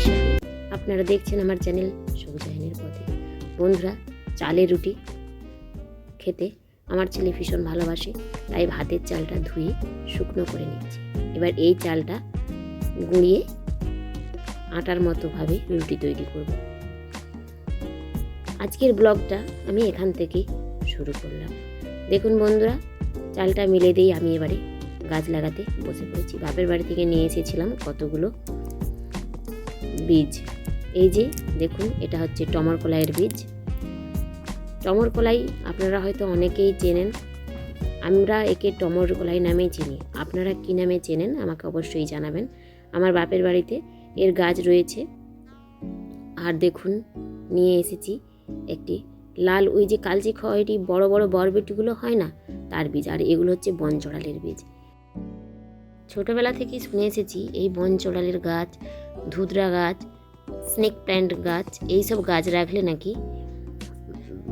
তৃষা। আপনারা দেখছেন আমার চ্যানেল সবুজায়নের পথে। বন্ধুরা, চালের রুটি খেতে আমার ছেলে ভীষণ ভালোবাসে, তাই ভাতের চালটা ধুয়ে শুকনো করে নিচ্ছি। এবার এই চালটা গুঁড়িয়ে আটার মতোভাবে রুটি তৈরি করব। আজকের ব্লগটা আমি এখান থেকেই শুরু করলাম। দেখুন বন্ধুরা, চালটা মিলে দিয়ে আমি এবারে গাছ লাগাতে বসে পড়েছি। বাপের বাড়ি থেকে নিয়ে এসেছিলাম কতগুলো বীজ। এই যে দেখুন, এটা হচ্ছে টমর কলাইয়ের বীজ। টমর কলাই আপনারা হয়তো অনেকেই চেনেন, আমরা একে টমর কলাই নামেই চিনি। আপনারা কী নামে চেনেন আমাকে অবশ্যই জানাবেন। আমার বাপের বাড়িতে এর গাছ রয়েছে। আর দেখুন, নিয়ে এসেছি একটি লাল, ওই যে কালচি খয়েরি বড় বড় বরবটিগুলো হয় না, তার বীজ। আর এগুলো হচ্ছে বনচড়ালের বীজ। ছোটোবেলা থেকেই শুনে এসেছি এই বনচড়ালের গাছ, ধুতরা গাছ, স্নেক প্ল্যান্ট গাছ, এইসব গাছ রাখলে নাকি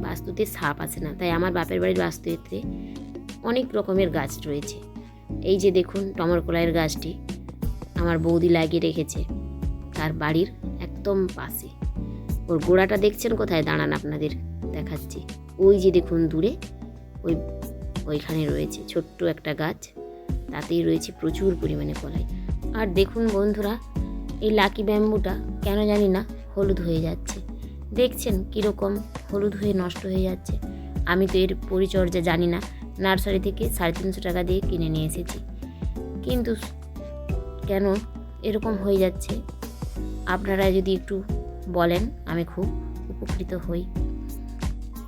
বাস্তুতে সাপ আসে না। তাই আমার বাপের বাড়ির বাস্তুতে অনেক রকমের গাছ রয়েছে। এই যে দেখুন, টমর কলাইয়ের গাছটি আমার বৌদি লাগিয়ে রেখেছে তার বাড়ির একদম পাশে। ওর গোড়াটা দেখছেন কোথায়? দাঁড়ান, আপনাদের দেখাচ্ছি। ওই যে দেখুন দূরে, ওইখানে রয়েছে ছোট্ট একটা গাছ, তাতেই রয়েছে প্রচুর পরিমাণে কলাই। আর দেখুন বন্ধুরা, এই লাকি ব্যাম্বুটা কেন জানি না হলুদ হয়ে যাচ্ছে। দেখছেন কীরকম হলুদ হয়ে নষ্ট হয়ে যাচ্ছে। আমি তো এর পরিচর্যা জানি না, নার্সারি থেকে 350 টাকা দিয়ে কিনে নিয়ে এসেছি। কিন্তু কেন এরকম হয়ে যাচ্ছে আপনারা যদি একটু বলেন, আমি খুব উপকৃত হই।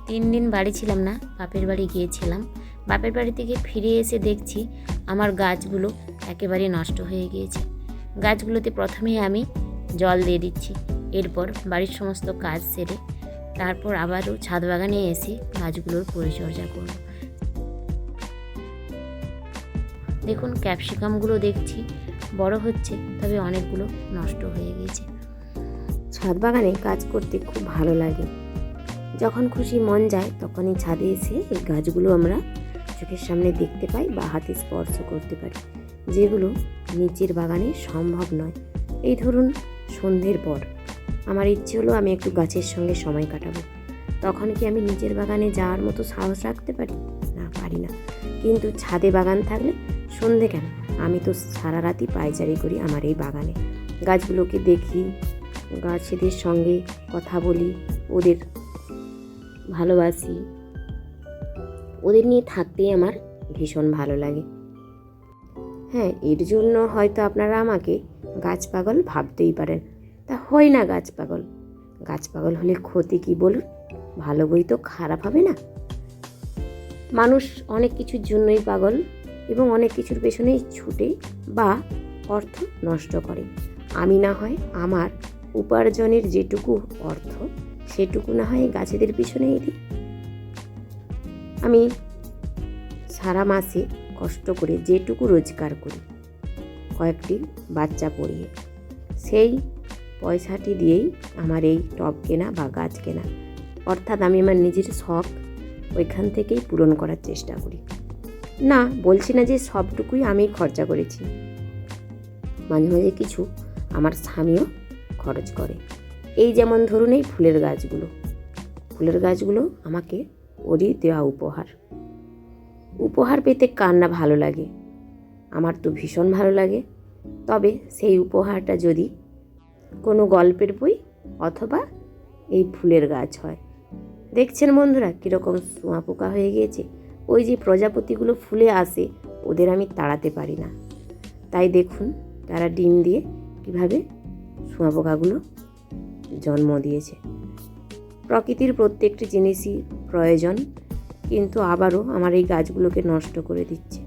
3 দিন বাড়ি ছিলাম না, বাপের বাড়ি গিয়েছিলাম। বাপের বাড়ি থেকে ফিরে এসে দেখছি আমার গাছগুলো একেবারে নষ্ট হয়ে গিয়েছে। গাছগুলোতে প্রথমেই আমি জল দিয়ে দিচ্ছি, এরপর বাড়ির সমস্ত কাজ সেরে তারপর আবারও ছাদ বাগানে এসে গাছগুলোর পরিচর্যা করব। দেখুন, ক্যাপসিকামগুলো দেখছি বড় হচ্ছে, তবে অনেকগুলো নষ্ট হয়ে গেছে। ছাদ বাগানে কাজ করতে খুব ভালো লাগে। যখন খুশি মন যায় তখনই ছাদে এসে এই গাছগুলো আমরা চোখের সামনে দেখতে পাই বা হাতে স্পর্শ করতে পারি, যেগুলো নিচের বাগানে সম্ভব নয়। এই ধরুন সন্ধ্যের পর আমার ইচ্ছে হলো আমি একটু গাছের সঙ্গে সময় কাটাবো। তখন কি আমি নিচের বাগানে যাওয়ার মতো সাহস রাখতে পারি? না, পারি না। কিন্তু ছাদে বাগান থাকলে সন্ধে কেন, আমি তো সারা রাতই পায়চারি করি আমার এই বাগানে। গাছগুলোকে দেখি, গাছেদের সঙ্গে কথা বলি, ওদের ভালোবাসি, ওদের নিয়ে থাকতেই আমার ভীষণ ভালো লাগে। হ্যাঁ, এর জন্য হয়তো আপনারা আমাকে গাছ পাগল ভাবতেই পারেন। তা হয় না গাছ পাগল। গাছ পাগল হলে ক্ষতি কি বলুন? ভালো বই তো খারাপ হবে না। মানুষ অনেক কিছুর জন্যই পাগল এবং অনেক কিছুর পেছনেই ছুটে বা অর্থ নষ্ট করে। আমি না হয় আমার উপার্জনের যেটুকু অর্থ সেটুকু না হয় গাছেদের পিছনেই দিই। আমি সারা মাসে কষ্ট করে যেটুকু রোজগার করি কয়েকটি বাচ্চা পড়িয়ে, সেই পয়সাটি দিয়েই আমার এই টব কেনা বা গাছ কেনা। অর্থাৎ আমি আমার নিজের শখ ওইখান থেকেই পূরণ করার চেষ্টা করি। না, বলছি না যে সবটুকুই আমি খরচা করেছি। মাঝে মাঝে কিছু আমার স্বামীও খরচ করে। এই যেমন ধরুন এই ফুলের গাছগুলো আমাকে ওরই দেওয়া উপহার পেতে কার না ভালো লাগে? আমার তো ভীষণ ভালো লাগে। তবে সেই উপহারটা যদি কোনো গল্পের বই অথবা এই ফুলের গাছ হয়। দেখছেন বন্ধুরা কীরকম শুঁয়াপোকা হয়ে গিয়েছে। ওই যে প্রজাপতিগুলো ফুলে আসে, ওদের আমি তাড়াতে পারি না। তাই দেখুন তারা ডিম দিয়ে কীভাবে শুঁয়াপোকাগুলো জন্ম দিয়েছে। প্রকৃতির প্রত্যেকটি জিনিসই প্রয়োজন, কিন্তু আবারও আমার এই গাছগুলোকে নষ্ট করে দিচ্ছে।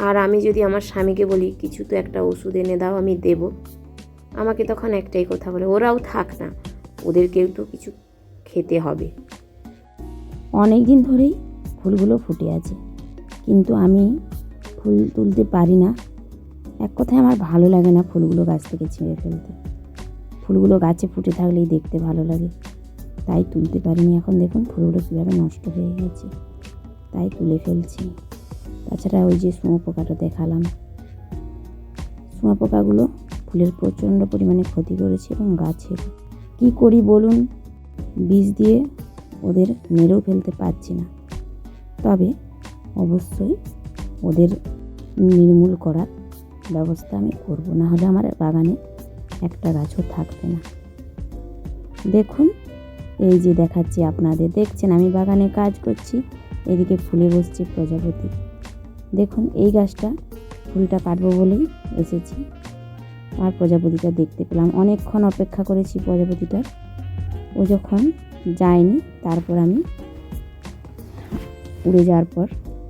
আর আমি যদি আমার স্বামীকে বলি কিছু তো একটা ওষুধ এনে দাও, আমি দেব, আমাকে তখন একটাই কথা বলে, ওরাও থাক না, ওদেরকেও তো কিছু খেতে হবে। অনেক দিন ধরেই ফুলগুলো ফুটে আছে, কিন্তু আমি ফুল তুলতে পারি না। এক কথায় আমার ভালো লাগে না ফুলগুলো গাছ থেকে ছিঁড়ে ফেলতে। ফুলগুলো গাছে ফুটে থাকলেই দেখতে ভালো লাগে, তাই তুলতে পারিনি। এখন দেখুন ফুলগুলো কীভাবে নষ্ট হয়ে গেছে, তাই তুলে ফেলছি। তাছাড়া ওই যে শুঁয়োপোকাটা দেখালাম, শুঁয়োপোকাগুলো ফুলের প্রচণ্ড পরিমাণে ক্ষতি করেছে এবং গাছের। কি করি বলুন, বীজ দিয়ে ওদের মেরেও ফেলতে পারছি না, তবে অবশ্যই ওদের নির্মূল করার ব্যবস্থা আমি করব, না হলে আমার বাগানে একটা গাছও থাকবে না। দেখুন, এই যে দেখাচ্ছি আপনাদের, দেখছেন আমি বাগানে কাজ করছি, এদিকে ফুলে বসছে প্রজাপতি। দেখুন, এই গাছটা ফুলটা কাটবো বলেই এসেছি, আর প্রজাপতিটা দেখতে পেলাম। অনেকক্ষণ অপেক্ষা করেছি প্রজাপতিটা, ও যখন যায়নি তারপর আমি উড়ে যাওয়ার পর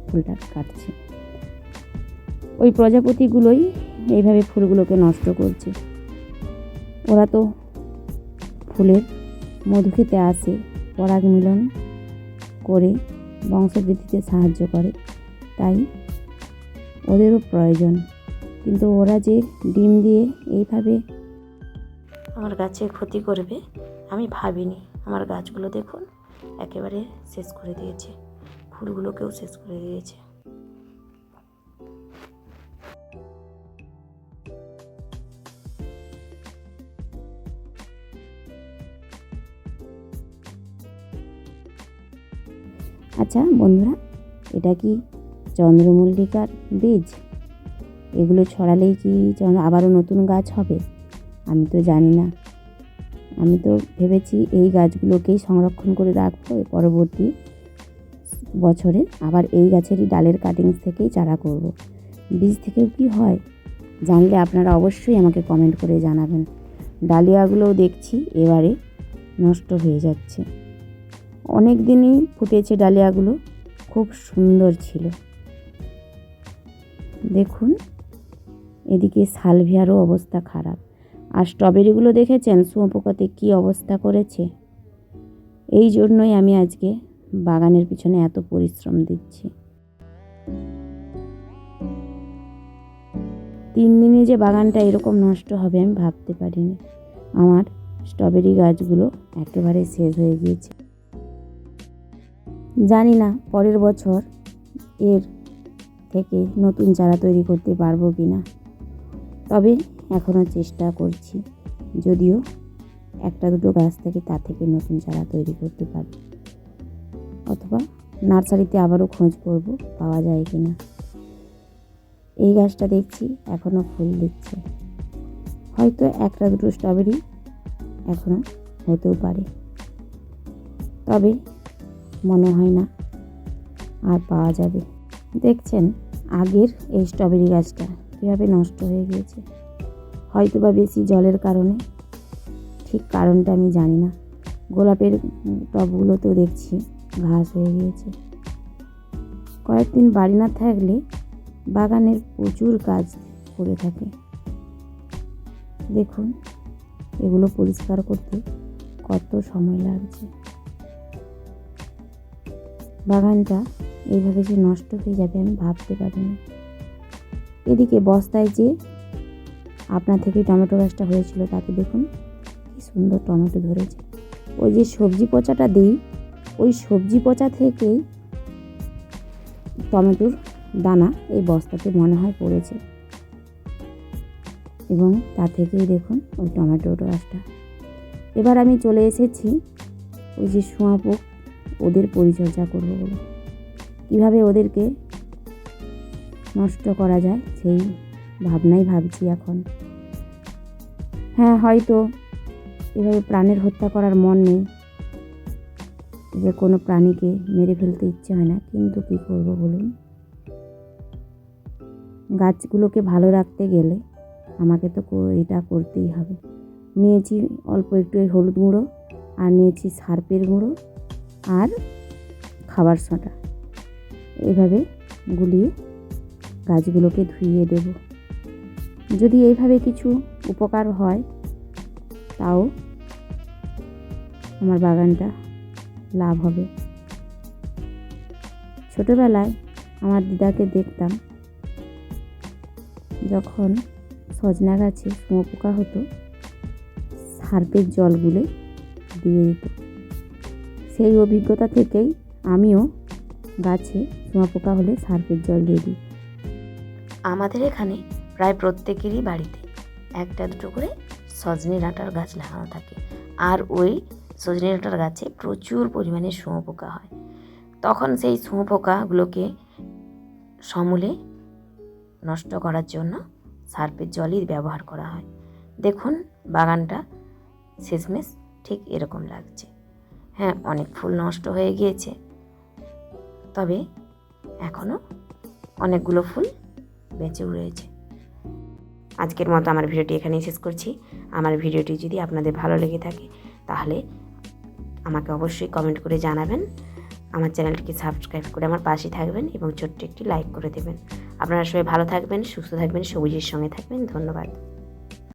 ফুলটা কাটছি। ওই প্রজাপতিগুলোই এইভাবে ফুলগুলোকে নষ্ট করছে। ওরা তো ফুলের মধু খেতে আসে, পরাগ মিলন করে বংশবৃদ্ধিতে সাহায্য করে, তাই ওদেরও প্রয়োজন। কিন্তু ওরা যে ডিম দিয়ে এইভাবে আমার গাছের ক্ষতি করবে আমি ভাবিনি। আমার গাছগুলো দেখুন একেবারে শেষ করে দিয়েছে, ফুলগুলোকেও শেষ করে দিয়েছে। আচ্ছা বন্ধুরা, এটা কি চন্দ্রমল্লিকার বীজ? এগুলো ছড়ালেই কি আবারও নতুন গাছ হবে? আমি তো জানি না। আমি তো ভেবেছি এই গাছগুলোকেই সংরক্ষণ করে রাখবো, পরবর্তী বছরে আবার এই গাছেরই ডালের কাটিংস থেকেই চারা করব। বীজ থেকেও কি হয় জানলে আপনারা অবশ্যই আমাকে কমেন্ট করে জানাবেন। ডালিয়াগুলোও দেখছি এবারে নষ্ট হয়ে যাচ্ছে। অনেক দিনই ফুটেছে ডালিয়াগুলো, খুব সুন্দর ছিল। দেখুন, এদিকে সালভিয়ারও অবস্থা খারাপ। আর স্ট্রবেরিগুলো দেখেছেন শুঁয়োপোকাতে কী অবস্থা করেছে? এই জন্যই আমি আজকে বাগানের পিছনে এত পরিশ্রম দিচ্ছি। 3 দিনে যে বাগানটা এরকম নষ্ট হবে আমি ভাবতে পারিনি। আমার স্ট্রবেরি গাছগুলো একেবারে শেষ হয়ে গিয়েছে। জানি না পরের বছর এর থেকে নতুন চারা তৈরি করতে পারবো কি না, তবে এখনও চেষ্টা করছি। যদিও একটা দুটো গাছ থেকে তা থেকে নতুন চারা তৈরি করতে পারি, অথবা নার্সারিতে আবারও খোঁজ করব পাওয়া যায় কি না। এই গাছটা দেখছি এখনও ফুল দিচ্ছে, হয়তো একটা দুটো স্ট্রবেরি এখনও হতেও পারে, তবে মনে হয় না আর পাওয়া যাবে। দেখছেন আগের এই স্ট্রবেরি গাছটা কীভাবে নষ্ট হয়ে গিয়েছে, হয়তো বা বেশি জলের কারণে, ঠিক কারণটা আমি জানি না। গোলাপের টবগুলোতেও দেখছি ঘাস হয়ে গিয়েছে। কয়েকদিন বাড়ি না থাকলে বাগানের প্রচুর কাজ করে থাকে। দেখুন, এগুলো পরিষ্কার করতে কত সময় লাগছে। বাগানটা এইভাবে যে নষ্ট হয়ে যাবে আমি ভাবতে পারিনি। এদিকে বস্তায় যে আপনার থেকে টমেটো গাছটা হয়েছিল তাতে দেখুন কি সুন্দর টমেটো ধরেছে। ওই যে সবজি পচাটা দিই, ওই সবজি পচা থেকেই টমেটোর দানা এই বস্তাতে মনে হয় পড়েছে, এবং তা থেকেই দেখুন ওই টমেটো গাছটা। এবার আমি চলে এসেছি ওই যে শুঁয়াপোক, ওদের পরিচর্যা করবো বলে। কীভাবে ওদেরকে নষ্ট করা যায় সেই ভাবনাই ভাবছি এখন। হ্যাঁ, হয়তো এভাবে প্রাণের হত্যা করার মন নেই, যে কোনো প্রাণীকে মেরে ফেলতে ইচ্ছে হয় না, কিন্তু কী করব বলুন। গাছগুলোকে ভালো রাখতে গেলে আমাকে তো এটা করতেই হবে। নিয়েছি অল্প একটু হলুদ গুঁড়ো, আর নিয়েছি সার্ফের গুঁড়ো আর খাবার সোঁটা, এইভাবে গুলিয়ে গাছগুলোকে ধুইয়ে দেব। যদি এইভাবে কিছু উপকার হয় তাও আমার বাগানটা লাভ হবে। ছোটোবেলায় আমার দিদাকে দেখতাম যখন সজনা গাছে শুঁয়োপোকা হতো সার্ফের জল গুলে দিয়ে দিত। সেই অভিজ্ঞতা থেকেই আমিও গাছে শুঁয়োপোকা হলে সার্ফের জল দিয়ে দিই। আমাদের এখানে প্রায় প্রত্যেকেরই বাড়িতে একটা দুটো করে সজনে ডাঁটার গাছ লাগানো থাকে। আর ওই সজনে ডাঁটার গাছে প্রচুর পরিমাণে শুঁয়োপোকা হয়। তখন সেই শুঁয়োপোকাগুলোকে সমূলে নষ্ট করার জন্য সার্ফের জলই ব্যবহার করা হয়। দেখুন বাগানটা শেষমেশ ঠিক এরকম লাগছে। হ্যাঁ, অনেক ফুল নষ্ট হয়ে গিয়েছে, তবে এখনও অনেকগুলো ফুল বেঁচেও রয়েছে। আজকের মতো আমার ভিডিওটি এখানেই শেষ করছি। আমার ভিডিওটি যদি আপনাদের ভালো লেগে থাকে তাহলে আমাকে অবশ্যই কমেন্ট করে জানাবেন। আমার চ্যানেলটিকে সাবস্ক্রাইব করে আমার পাশে থাকবেন এবং ছোট্ট একটি লাইক করে দেবেন। আপনারা সবাই ভালো থাকবেন, সুস্থ থাকবেন, সবুজের সঙ্গে থাকবেন। ধন্যবাদ।